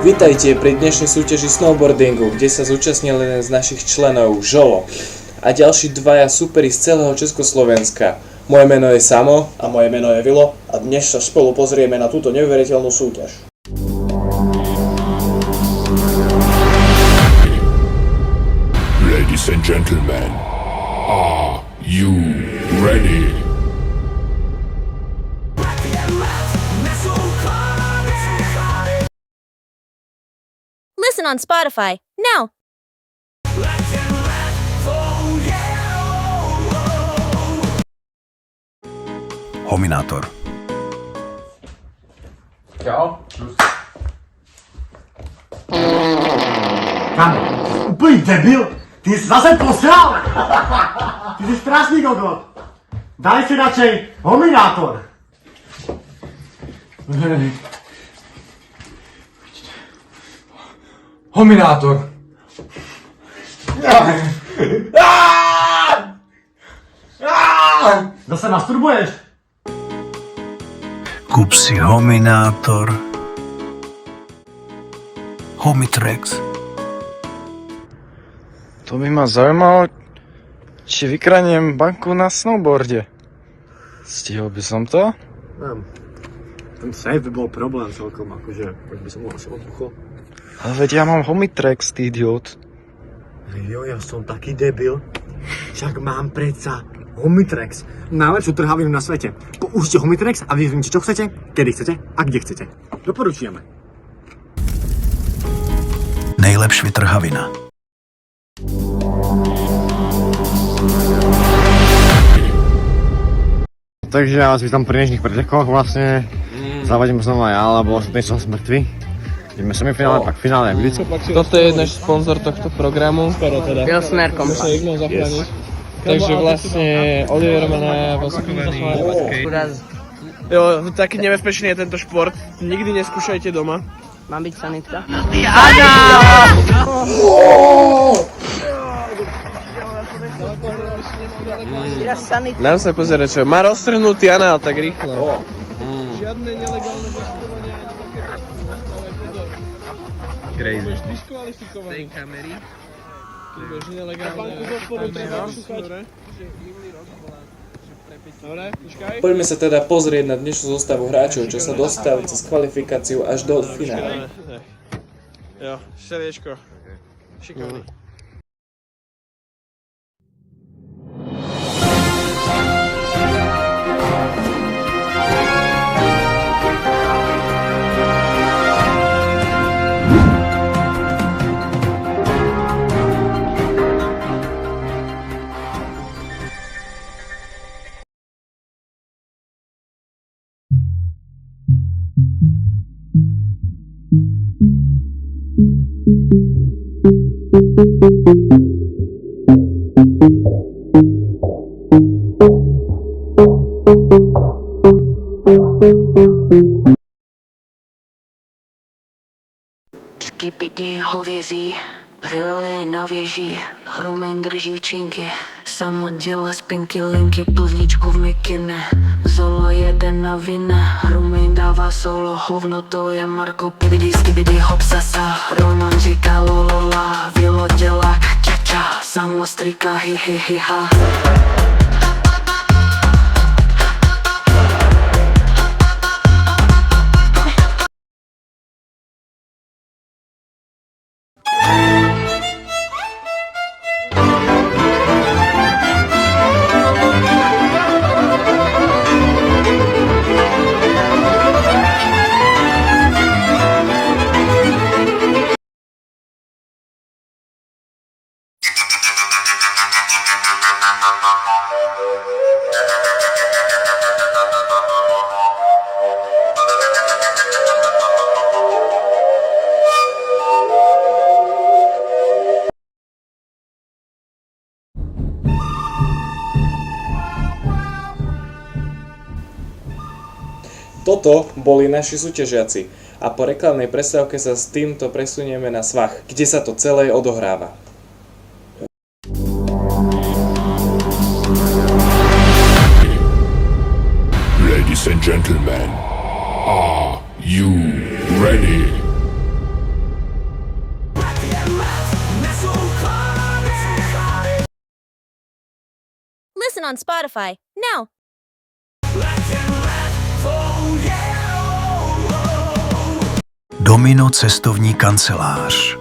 Vítajte pri dnešnej súťaži snowboardingu, kde sa zúčastnil jeden z našich členov, Žolo, a ďalší dvaja superi z celého Československa. Moje meno je Samo. A moje meno je Vilo a dnes sa spolu pozrieme na túto neuveriteľnú súťaž. Ladies and gentlemen, are you ready? Listen on Spotify now. Hominátor. Čau. Kam? Úplný debil? Ty si zase posral? Ty si strašný kokot. Daj si radšej hominátor. Hominátor. Zase masturbuješ? Kúp si hominátor. Homitrex. To by ma zaujímalo, či vykraniem banku na snowboarde. Stihol by som to? Ten save by bol problém celkom, akože, poď by som mu asi odbuchol. Ale veď ja mám Homitrex, ty idiot. Jo, ja som taký debil. Však mám predsa Homitrex. Najlepšiu trhavinu na svete. Použite Homitrex a vyvinite čo chcete, kedy chcete a kde chcete. Doporučujeme. Nejlepšia trhavina. Takže ja vás vítam pri dnešných pretekoch vlastne. Zavadím znova ja, lebo ostatní som smrtvý. Ideme semifinále, pak finále. Toto je náš sponzor tohto programu. Ja s Merkom. Yes. Takže vlastne Oliver má na voskovaný. Jo, taký nebezpečný je tento šport. Nikdy neskúšajte doma. Mám byť sanitka? Nám sa pozerať, čo má roztrhnutý anál, tak rýchlo. Žiadne nelegálne voškovanie ani takéto. Crazy. Budeš diskvalifikovaný. Tej kamery. Keď budeš nelegálne voškovanie. Dobre, počkaj. Poďme sa teda pozrieť na dnešnú zostavu hráčov, čo sa dostali cez kvalifikáciu až do finále. Jo, srdiečko. Šikovný. Skipity hovězí, vylili na věží, rumen drží činky, samo dělá spinky, linky, plzničku v mikine, Zolo jede na vine, rumen dává solo, hovno to je Marko, pibidi skibidi hop sasa, Roman říká lolola, Vilo dělá čača, samo strika hi hi hi ha. Toto boli naši súťažiaci a po reklamnej prestávke sa s týmto presunieme na svah, kde sa to celé odohráva. Ladies and gentlemen, are you ready? Listen on Spotify now. Domino cestovní kancelář.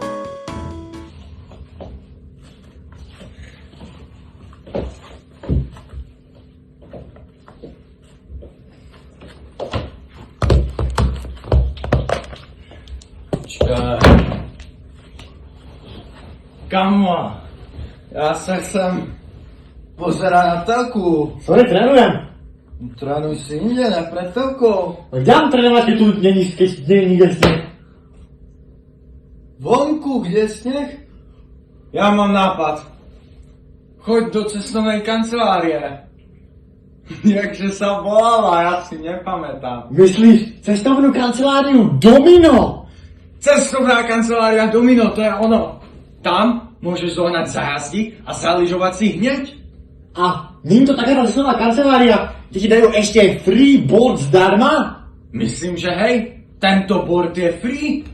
Kamo, já se chcem pozerat na telku. Sorry, trénujem. Trénuj si jinde, ne pred telkou. Kde mám trénovat, keď tu není nikde sněh? Vonku, kde je sněh? Já mám nápad. Choď do cestovnej kancelárie. Jakže sa volala, já si nepamätám. Myslíš cestovnou kanceláriu Domino? Cestovná kancelária Domino, to je ono. Tam môžeš zohnať zájazdy a zaližovať si hneď. A není to taká cestovná kancelária, kde ti dajú ešte free board zdarma? Myslím, že hej, tento board je free.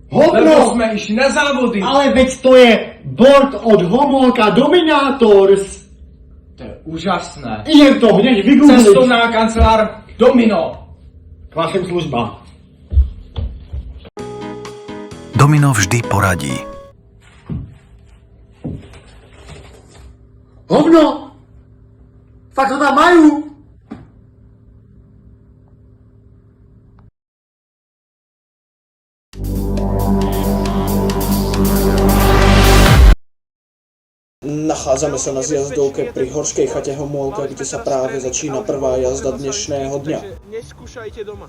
Hovno! Lebo sme išli na závody. Ale veď to je board od Homolka Dominators. To je úžasné. Idem to hneď vygoogliť. Cestovná kancelár Domino. K vašim službám. Domino vždy poradí. Hovno! Fakt to tam majú? Nachádzame sa na zjazdovke pri horskej chate Homolka, kde sa práve začína prvá jazda dnešného dňa. Neskúšajte doma.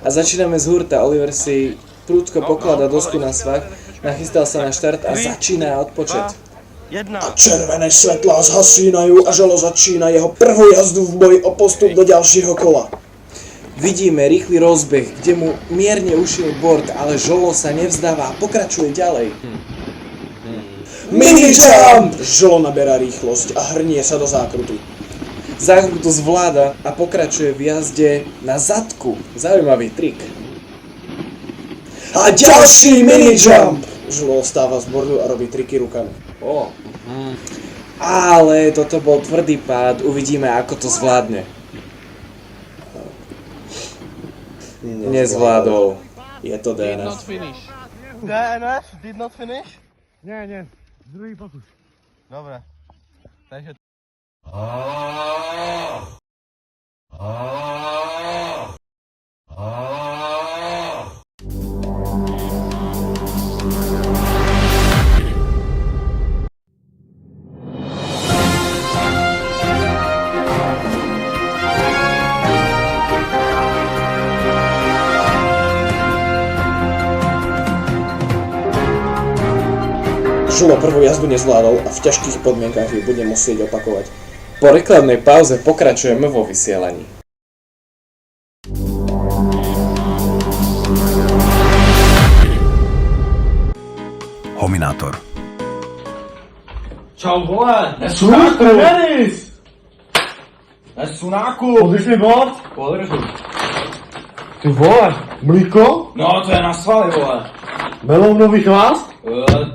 A začíname z hurta. Oliver si prudko poklada dosku na svah, nachystal sa na štart a začína odpočet. A červené svetlá zhasínajú a Žolo začína jeho prvú jazdu v boji o postup do ďalšieho kola. Vidíme rýchly rozbeh, kde mu mierne ušiel board, ale Žolo sa nevzdáva a pokračuje ďalej. Mini jump! Žolo naberá rýchlosť a hrnie sa do zákruty. Zákrutu zvláda a pokračuje v jazde na zadku. Zaujímavý trik. A ďalší mini jump! Žolo ostáva z bordu a robí triky rukami. Ale toto bol tvrdý pád, uvidíme ako to zvládne. Nezvládol. Je to DNF. DNF? Did not finish? Nie. Druhý pokus. Dobre. Takže... Žolo prvú jazdu nezvládol a v ťažkých podmienkach ju bude musieť opakovať. Po reklamnej pauze pokračujeme vo vysielaní. Hominátor. Čau vole, Služ, treneris! Nesunáku. Podrž mi board? Podržu. Ty vole, mlíko? No to je na svaly vole. Melónový chvást?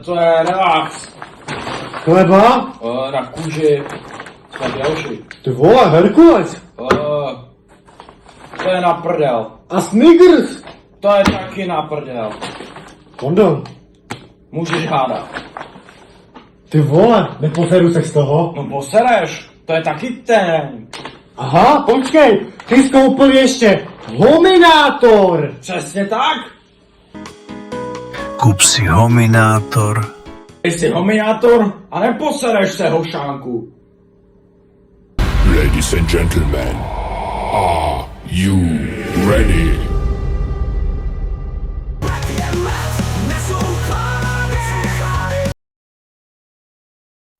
To je relax. Chleba? Na kůži. Jsme delší. Ty vole, Herkules? To je na prdel. A Snickers? To je taky na prdel. Kondom. Můžeš hádat. Ty vole, neposeru se z toho? No posereš. To je taky ten. Aha, počkej, ty jsi koupil ještě Hominátor. Přesně tak. Kup si Hominátor. Ty jsi hominátor a neposereš se, hošánku. Ladies and gentlemen, are you ready?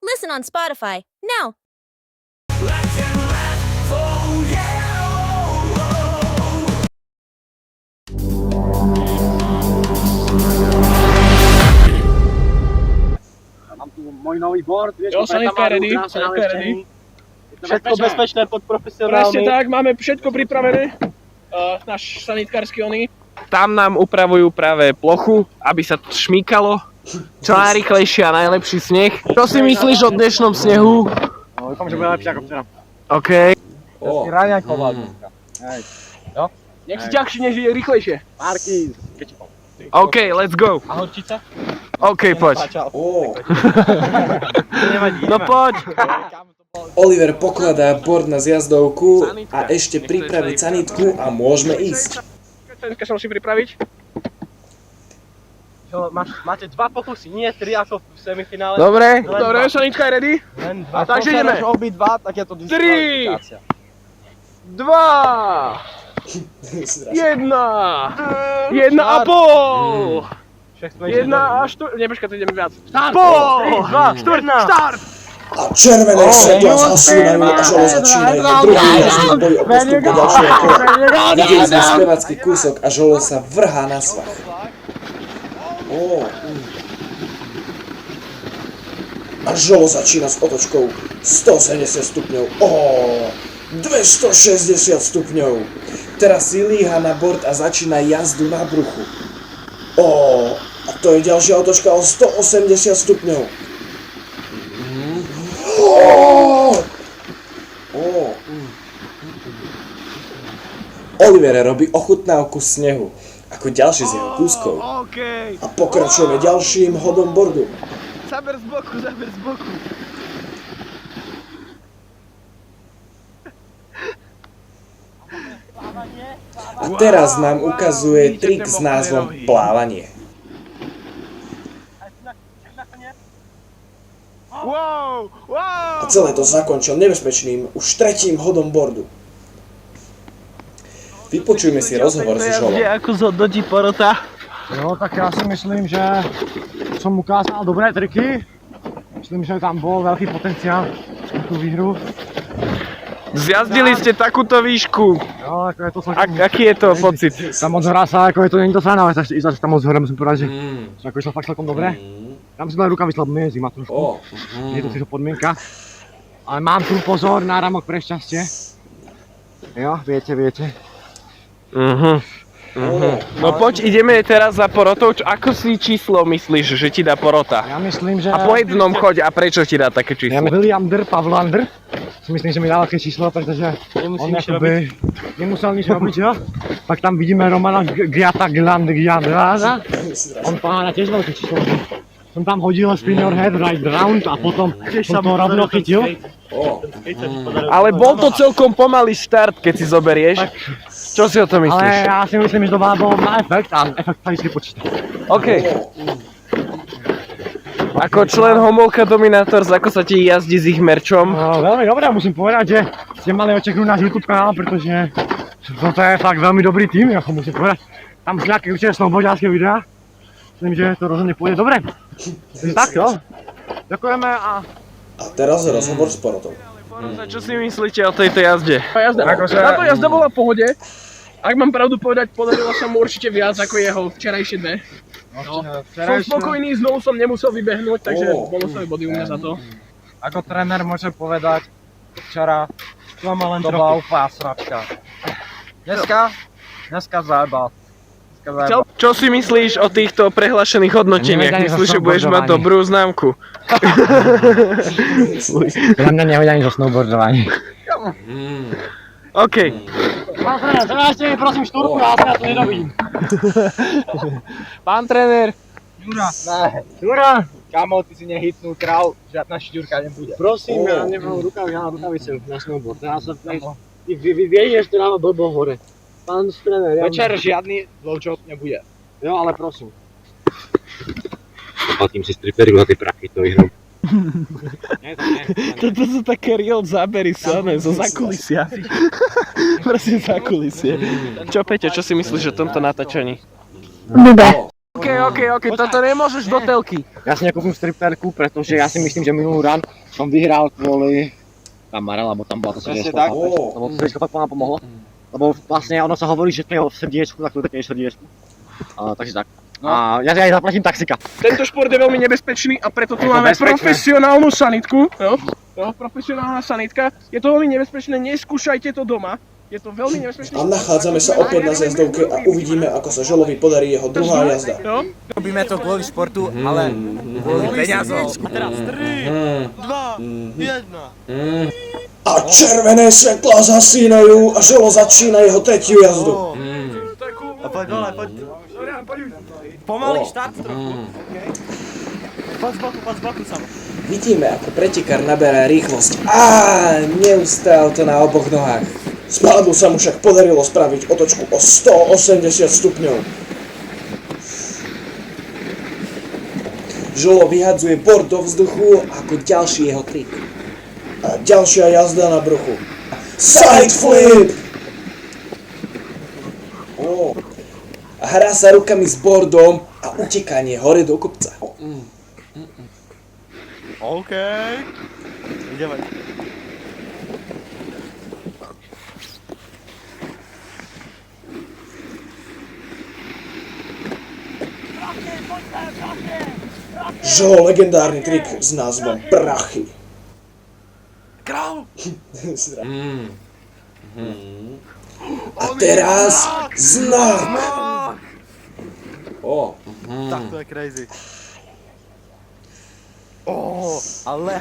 Listen on Spotify now. Mám tu můj nový board, vieš, Jo, sanitka ready, sanitka ready. Všetko bezpečné pod profesionálmi. Presne tak, máme všetko pripravené. Náš sanitkársky oný. Tam nám upravujú práve plochu, aby sa to šmíkalo. Čo najrychlejšie a najlepší sneh. Čo si myslíš o dnešnom snehu? No Dúfam, že bude lepšie ako včera. OK. O, Raňajková Nech si ťažšie, než je rýchlejšie. Párky s kečupom. OK, let's go. A horčica? OK, poď. o. No poď. Oliver pokladá bord na zjazdovku a ešte pripraví sanitku a môžeme ísť. Sanitka sa musí pripraviť. Máte 2 pokusy, nie 3 ako v semifinále. Dobre, sanitka je ready. Len 2. Takže ideme. obidva, tak je to 3, 2, 1, 1,5. 1 až 4, nepočkaj, to ideme viac. Pol, 2, 4, start! A červené svetla zhasínajú a žolo začína jeho druhý víťazný boj o postup do ďalšieho kola. Videli sme spevacký kúsok a žolo sa vrhá na svach. A žolo začína s otočkou 170 stupňov. 260 stupňov. Teraz si líha na bord a začína jazdu na bruchu. A to je ďalšia otočka o 180 stupňov. Oliver robí ochutnávku snehu ako ďalší z jeho kúskov. A pokračujeme ďalším hodom bordu. Zaber z boku, zaber z boku. A teraz nám ukazuje trik s názvom plávanie. A celé to zakončil nebezpečným už 3. hodom bordu. Vypočujme si rozhovor so Žolom. Ako zhodnotí porota? No tak ja si myslím, že som ukázal dobré triky. Myslím, že tam bol veľký potenciál na tú výhru. Zjazdili ste takúto výšku. No, ako je to Aký je to pocit? Tam moc hrá sa, ako je to, nie je to sranda, ale ísť až tam moc hore, musím povedať, že ako išlo fakt celkom dobre. Tam si dali rukavi slabé, zima trošku. Je to si podmienka. Ale mám tu pozor na rámok pre šťastie. Jo, viete. No poď, ideme teraz za porotou. Ako si číslo myslíš, že ti dá porota? Ja myslím, že... A po jednom choď, a prečo ti dá také Ja číslo? Williander Pavlander. Si myslím, že mi dal také číslo, pretože on akoby nemusel nič robiť, jo? Pak tam vidíme Romana Giata. On pána tiež veľké číslo. Som tam hodil spin your head right round a potom som to rovno chytil. Ale bol to celkom pomalý štart, keď si zoberieš. Čo si o tom Ale myslíš? ja si myslím, že to bol na efekt a efekt sa vždy počíta. OK. Ako člen Homolka Dominators, ako sa ti jazdí s ich merčom? No, veľmi dobré, musím povedať, že ste mali očeknúť náš YouTube kanál, pretože toto je fakt veľmi dobrý tým, ako musím povedať. Tam sú nejaké určite snowboardiarské videá. Myslím, že to rozhodne pôjde dobre. Tak jo. Ďakujeme a... A teraz rozhovor s porotou. Čo si myslíte o tejto jazde? Táto jazda bola v pohode. Ak mám pravdu povedať, podarilo sa mu určite viac ako jeho včerajšie dve. Som spokojný, znovu som nemusel vybehnúť, takže bonusové body u mňa za to. Ako tréner môžem povedať, včera to bola úplná sračka. Dneska zajebal. Čo si myslíš o týchto prehlášených hodnoteniach? Myslíš, že budeš mať dobrú známku? Na mňa nehoď ani zo snowboardovaní. OK. Pán tréner, zavážte mi prosím štúrku, ale ja to nedobím. Pán tréner. Jura! Kamo, ty si nehytnú kráľ, žiadna šťúrka nebude. Prosím, ja nemám rukavice na snowboard. Teraz sa vieš, to dáva blbo hore. Pán tréner, Večer žiadny blowjob nebude. Jo, ale prosím. Zaplatím si striperu za tie prachy, to vyhrám. Toto sú také real zábery samé zo zákulisia. Prosím, zákulisie. Čo Peťo, čo si myslíš o tomto natáčaní? OK, toto nemôžeš do telky. Ja si nekúpim striperku, pretože ja si myslím, že minulý rán som vyhral kvôli kamarel, lebo tam bola to srdiečko. Lebo to srdiečko fakt pomohlo. Lebo vlastne ono sa hovorí, že to je o srdiečku, tak to je také srdiečku. Takže tak. A ja aj zaplatím taxika. Tento šport je veľmi nebezpečný a preto tu máme profesionálnu sanitku. Jo, profesionálna sanitka. Je to veľmi nebezpečné, neskúšajte to doma. Je to veľmi nebezpečné. A nachádzame sa opäť na zjazdovke a uvidíme, ako sa Žolovi podarí jeho druhá jazda. No? Robíme to kvôli športu, ale kvôli peniazom. A teraz 3, 2, 1. A červené svetlá zasínajú a Žolo začína jeho tretiu jazdu. A poď dole, poď. Pomalý štart trochu. Poď z boku samo. Vidíme, ako pretekár naberá rýchlosť. Neustále to na oboch nohách. Spádu sa mu však podarilo spraviť otočku o 180 stupňov. Žolo vyhadzuje bord do vzduchu ako ďalší jeho trik. A ďalšia jazda na bruchu. Side flip! A hrá sa rukami s bordom a utekanie hore do kopca. OK. Ideme. Žolo legendárny trik s názvom Prachy. Král! A teraz znak! Tak to je crazy. Ale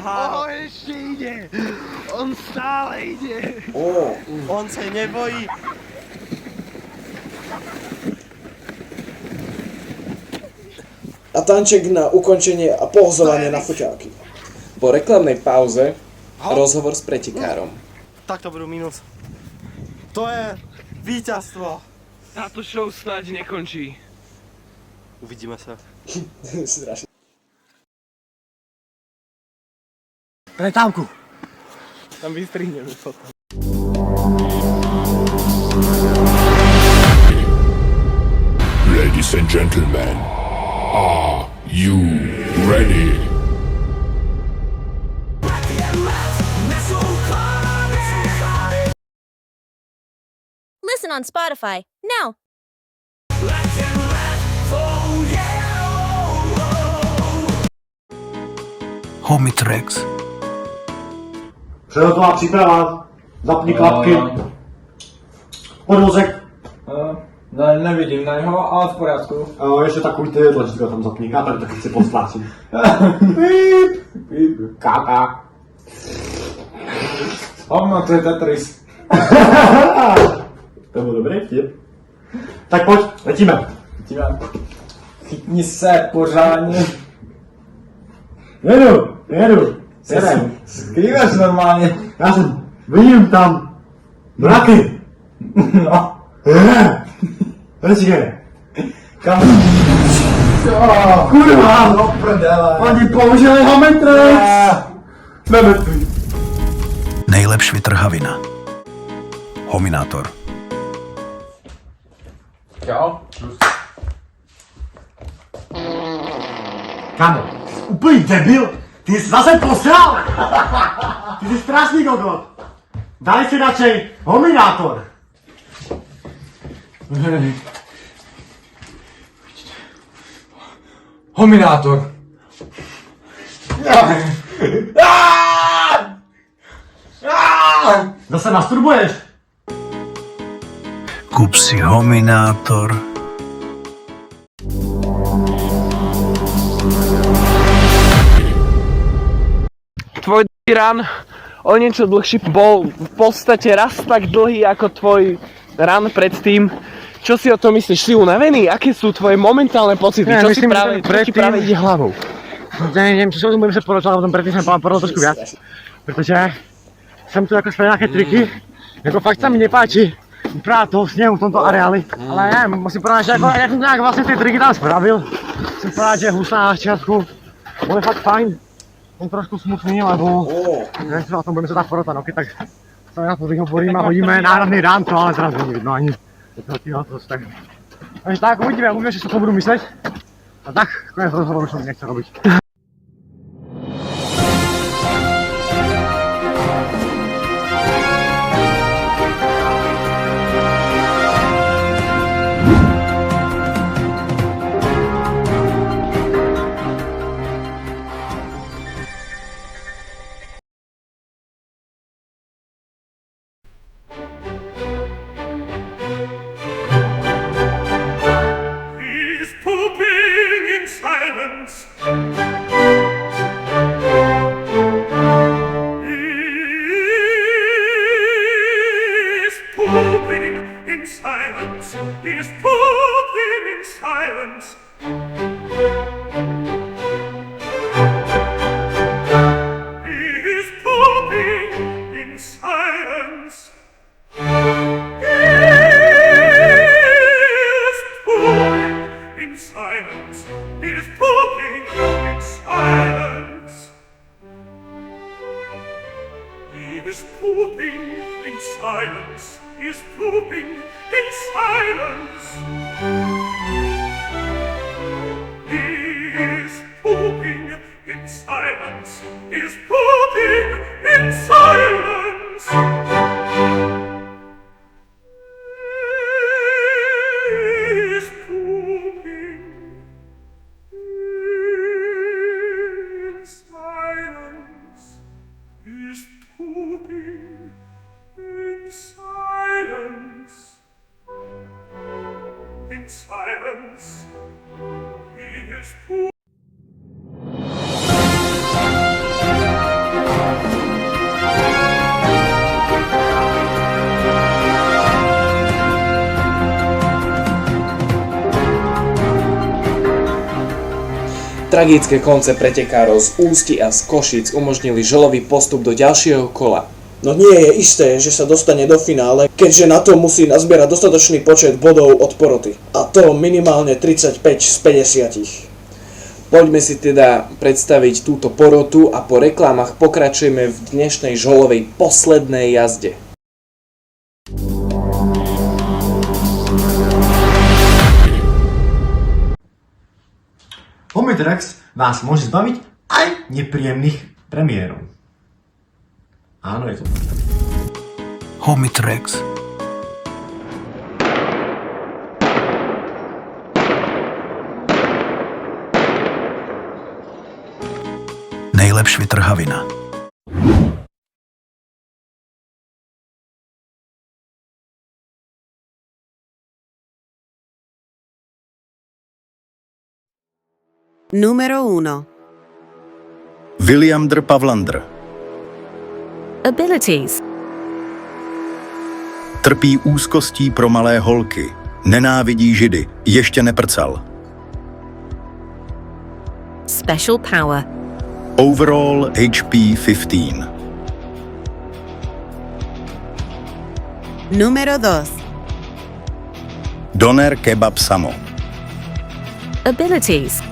Ešte ide! On stále ide! on sa nebojí. A tanček na ukončenie a pohozovanie na foťáky. Po reklamnej pauze rozhovor s pretekárom. Tak to budú minus. To je víťazstvo. Táto show snáď nekončí. Uvidíme sa. Strašne. Pretávku. Tam vystrihneme toto. Ladies and gentlemen, are you ready? Listen on Spotify now. Homitrex. Přehotová příprava. Zapni klapky. Podvozek. Nevidím na něho, ale v pořádku. Ještě takový ty tlačítka tam zapni. Já tady taky chci postláčit. Káka. Hovno, to je Tetris. To byl dobrý vtip. Tak pojď, letíme. Chytni se pořádně. Jedu. Sedem. Skrývaš normálně. Vidím tam mraky. No. Počkej. Kam? Kurva. No prdele. Oni použili Homitrex. Nemetví. Nejlepší trhavina. Hominátor. Čau. Kamo, úplný debil. Ty jsi zase posral. Ty jsi strašný kokot. Daj si radšej Hominátor. Hominátor. Zase masturbuješ? Kup si Hominátor. Tvoj run o niečo dlhší bol v podstate raz tak dlhý ako tvoj run predtým. Čo si o tom myslíš? Si unavený? Aké sú tvoje momentálne pocity? Ja, Čo myslím, ti práve ide hlavou? Neviem, čo sa o tom budem sa porozprávať, potom predtým som povedal trošku viac. Pretože som tu ako spravil nejaké triky, ako fakt sa mi nepáči práve toho snehu v tomto areáli. Ale ja musím povedať, že ako ja som nejak vlastne tie triky tam spravil. Musím povedať, že husná na začiatku bol fakt fajn. Som trošku smutný, lebo neviem, o tom budeme sa tak porozprávať, no keď tak sa na to vyhovorím a hodíme národný rán, to ale teraz nevidno ani. Takže tak, uvidíme, že sa to budú mysleť. A tak, konec rozhovoru som nechce robiť. in silence. He is pooping in silence. He is pooping in silence. He is pooping in silence. He is pooping in silence. He is pooping in silence. He is pooping in silence. He is pooping in silence. He is pooping in silence. He is pooping in silence. He is pooping in silence. In silence. He is pooping. Tragické konce pretekárov z Ústí a z Košíc umožnili Žolovi postup do ďalšieho kola. No nie je isté, že sa dostane do finále, keďže na to musí nazbierať dostatočný počet bodov od poroty. A to minimálne 35 z 50. Poďme si teda predstaviť túto porotu a po reklamách pokračujeme v dnešnej Žolovej poslednej jazde. Homitrex vás môže zbaviť aj nepríjemných premiérov. Áno, je to tak. Homitrex. Nejlepší vytrhavina. Numero 1. Williamdr Pavlandr. Abilities. Trpí úzkostí pro malé holky. Nenávidí židy. Ještě neprcal. Special power. Overall HP 15. Numero 2. Doner kebab samo. Abilities.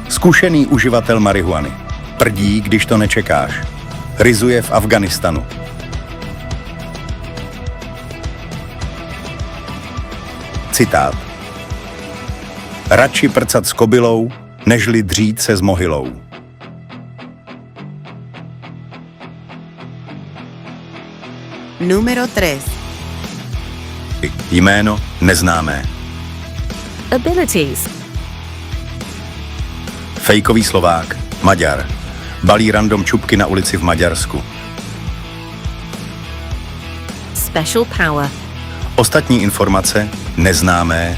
Zkušený uživatel marihuany. Prdí, když to nečekáš. Rizuje v Afganistanu. Citát. Radši prcat s kobylou, nežli dřít se s mohylou. Numero 3. Jméno neznámé. Abilities. Fejkový Slovák, Maďar. Balí random čupky na ulici v Maďarsku. Special power. Ostatní informace neznámé.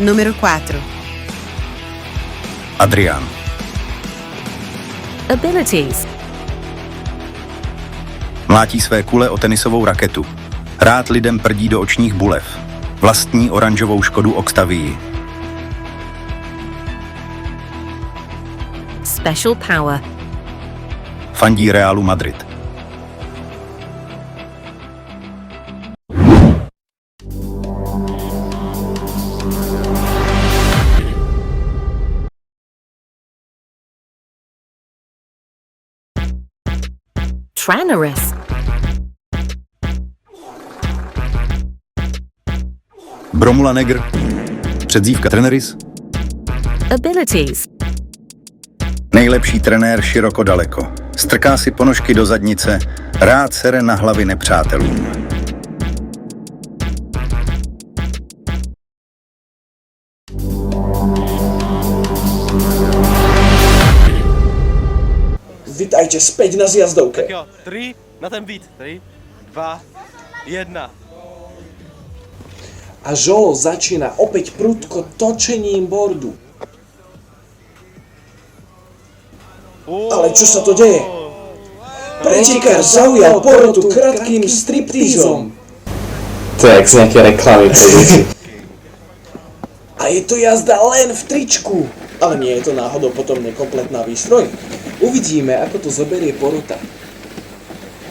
Numero 4. Adrián. Abilities. Mlátí své kule o tenisovou raketu. Rád lidem prdí do očních bulev. Vlastní oranžovou Škodu Octavii. Special power. Fandí Realu Madrid. Traneris. Bromula Negr. Předzívka Treneris. Abilities. Nejlepší trenér široko daleko. Strká si ponožky do zadnice, rád sere na hlavy nepřátelům. Vitajte späť na zjazdovke. Tak jo, 3 na ten beat. 3, 2, 1. A Žolo začína opäť prudko točením bordu. Ale čo sa to deje? Pretekár zaujal porotu krátkým striptízom. To je jak z nejaké reklamy pre deti. A je to jazda len v tričku. Ale nie je to náhodou potom nekompletná výstroj? Uvidíme, ako to zoberie porota.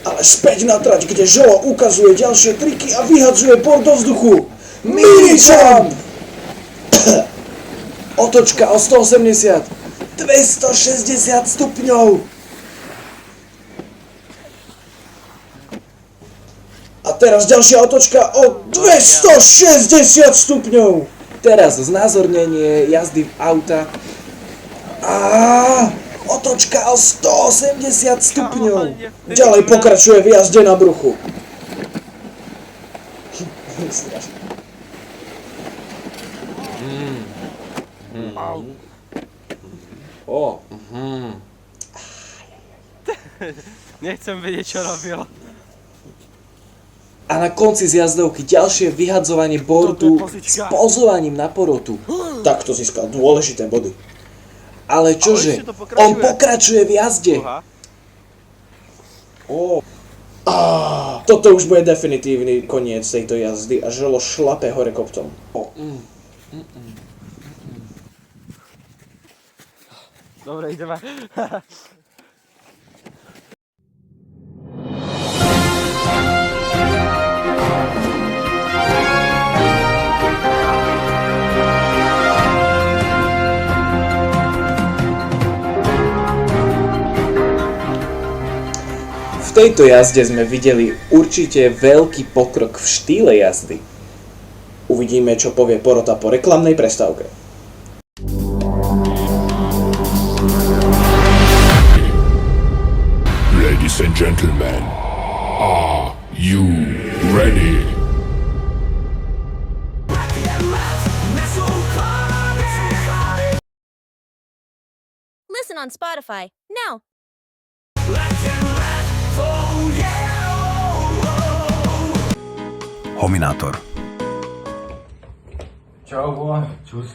Ale späť na trať, kde Žolo ukazuje ďalšie triky a vyhadzuje por do vzduchu. Mini-jump! Otočka o 180, 260 stupňov. A teraz ďalšia otočka o 260 stupňov. Teraz znázornenie jazdy v auta. A otočka o 180 stupňov. Ďalej pokračuje v jazde na bruchu. Nechcem vedieť, čo robil. A na konci z jazdovky ďalšie vyhadzovanie bordu s pozovaním na porotu. Takto získal dôležité body. Ale čože? On pokračuje v jazde. Toto už bude definitívny koniec tejto jazdy a Žolo šlape hore kopcom. Dobre, ideme. V tejto jazde sme videli určite veľký pokrok v štýle jazdy. Uvidíme, čo povie porota po reklamnej prestávke. Ladies and gentlemen, are you ready? Listen on Spotify now. Hominátor. Čau, vole. Čus.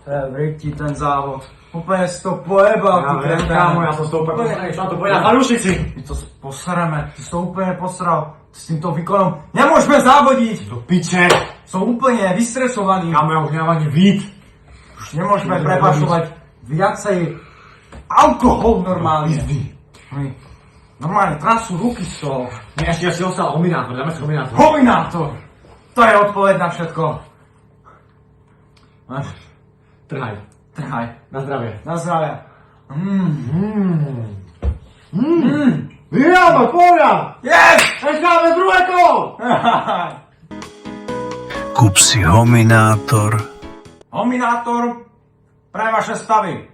To je vrítí ten závod. Úplně si to pojebal, ty kretén. Kámo, já jsem s tou úplně posral, na to pojď na fanoušici. Ty to posreme, ty jsi to úplně posral. Ty s tímto výkonem nemůžeme závodit. Do piče. Jsou úplně vystresovaní. Kámo, já už nemám ani vít. Už nemůžeme prepašovat viacej alkohol normálně. Normálně trasu ruky z toho. Ne, ještě si ostal hominátor, dáme si hominátor. Hominátor! To je odpověď na všetko. Trhaj. Trhaj. Na zdravě. Na zdravě. Vyhráme, pohoda! Yes! Necháme druhé kolo! Kup si hominátor. Hominátor pre vaše stavy.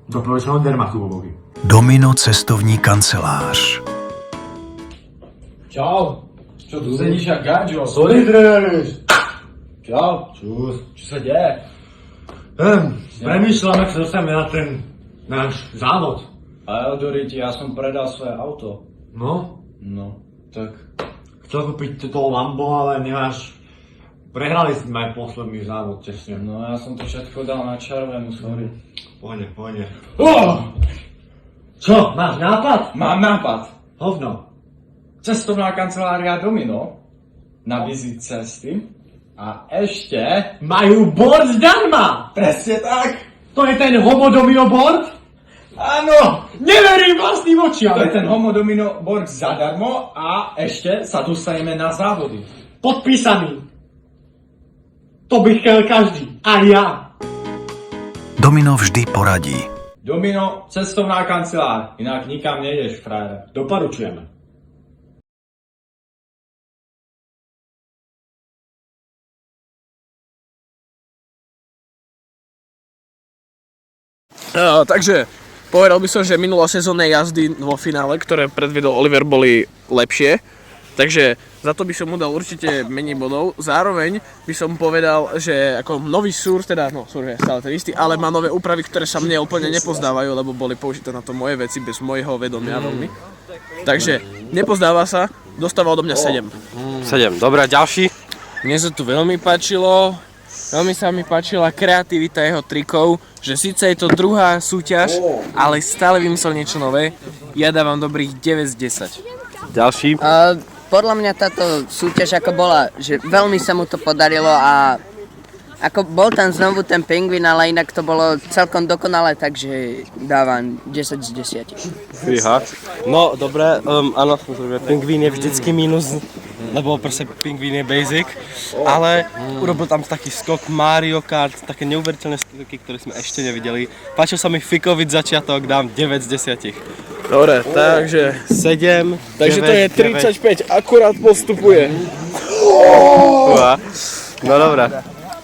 Doporučeného dermatu oboky. Domino cestovní kancelář. Čau. Čo tu sedíš jak gadžo? Sorry, trenéris. Čau. Čus. Čo sa deje? Premýšľam, jak sa dostaneme na ten náš závod. A Eldoriti, ja som predal svoje auto. No? No, tak. Chcel kúpiť to Lambo, ale nemáš... Prehrali sme aj posledný závod tesne. No ja som to všetko dal na červenú, sorry. Pojde, pojde. Čo, máš nápad? Mám nápad. Hovno. Cestovná kancelária Domino nabízí cesty a ešte... Majú board zdarma! Presne tak! To je ten Homo Domino board? Áno! Neverím vlastným očiam! To je ten Homo Domino board zadarmo a ešte sa dostaneme na závody. Podpísaný. To by chcel každý. A ja. Domino vždy poradí. Domino, cestovná kancelár. Inak nikam nejdeš, frajere. Doporučujeme. Takže povedal by som, že minulé sezónne jazdy vo finále, ktoré predviedol Oliver, boli lepšie. Takže za to by som mu dal určite menej bodov. Zároveň by som povedal, že ako nový Sur, teda no Sur je stále ten istý, ale má nové úpravy, ktoré sa mne úplne nepozdávajú, lebo boli použité na to moje veci bez mojho vedomia veľmi. Takže nepozdáva sa, dostáva odo mňa 7. 7, dobré, ďalší. Mne sa tu veľmi páčilo. Veľmi sa mi páčila kreativita jeho trikov, že síce je to druhá súťaž, ale stále vymyslel niečo nové. Ja dávam dobrých 9 z 10. Ďalší. Podľa mňa táto súťaž ako bola, že veľmi sa mu to podarilo a ako bol tam znovu ten pingvin, ale inak to bolo celkom dokonalé, takže dávam 10 z 10. Fíha. No, dobré, áno, pingvín je vždycky mínus, lebo proste pingvín je basic, ale urobil tam taký skok Mario Kart, také neuveriteľné skoky, ktoré sme ešte nevideli. Páčil sa mi Fikovic začiatok, dám 9 z 10. Dobre, takže 7, takže 9, to je 35, akurát postupuje. No dobré,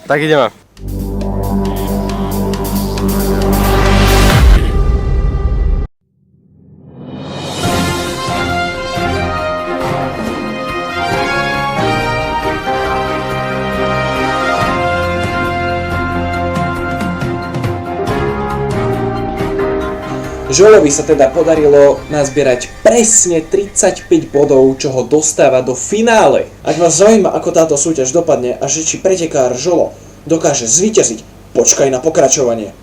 tak ideme. Žolovi sa teda podarilo nazbierať presne 35 bodov, čo ho dostáva do finále. Ak vás zaujíma, ako táto súťaž dopadne a že či pretekár Žolo dokáže zvíťaziť, počkaj na pokračovanie.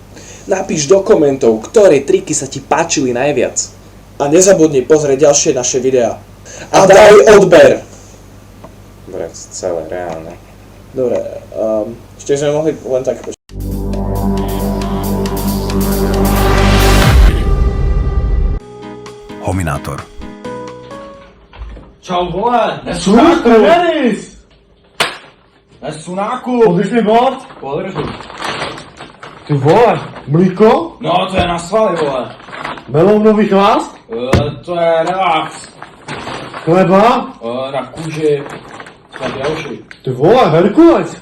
Napíš do komentov, ktoré triky sa ti páčili najviac. A nezabudni pozrieť ďalšie naše videá. A daj odber! Dobre, celé, reálne. Dobre, ešte sme mohli len tak počkať. Hominátor. Čau vole, nesunáku! Nesunáku! Podrž mi bod? Podržu. Ty vole, mlíko? No, to je na svaly vole. Melounový chvást? To je relax. Chleba? Na kůži. Ty vole, Herkules?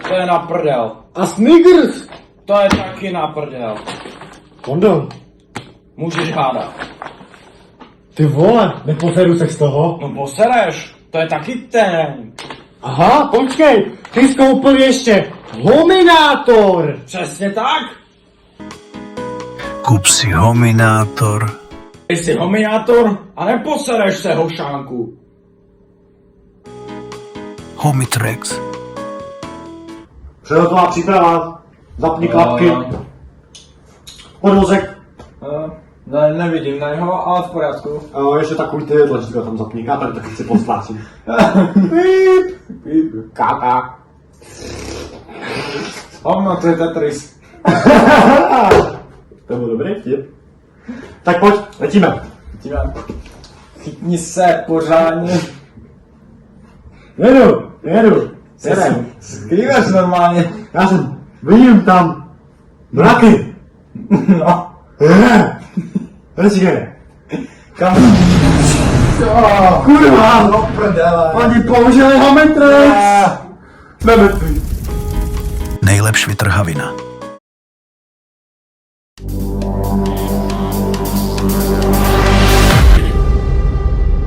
To je na prdel. A Snickers? To je taky na prdel. Kondom? Můžeš hádat. Ty vole, neposeru se z toho? No posereš, to je taky ten. Aha, počkej, ty jsi koupil ještě Hominátor. Přesně tak. Kup si Hominátor. Ty jsi Hominátor a neposereš se, hošánku. Homitrex. Přehotová příprava. Zapni klapky. Podvozek. Nevidím na něho, ale v pořádku. Ještě takový ty tlačítka tam zapni. Já tady taky chci postráčit. Píp. Píp. Káka. Hovno, to je Tetris. To byl dobrý vtip. Tak pojď, letíme. Chytni se pořádně. Jedu. Jedem. Skrýveš normálně. Já jsem, vidím tam mraky. No. Počkej. Kam? Kurva. No prdele. Oni použili Homitrex. Nemetví. Nejlepší vytrhavina.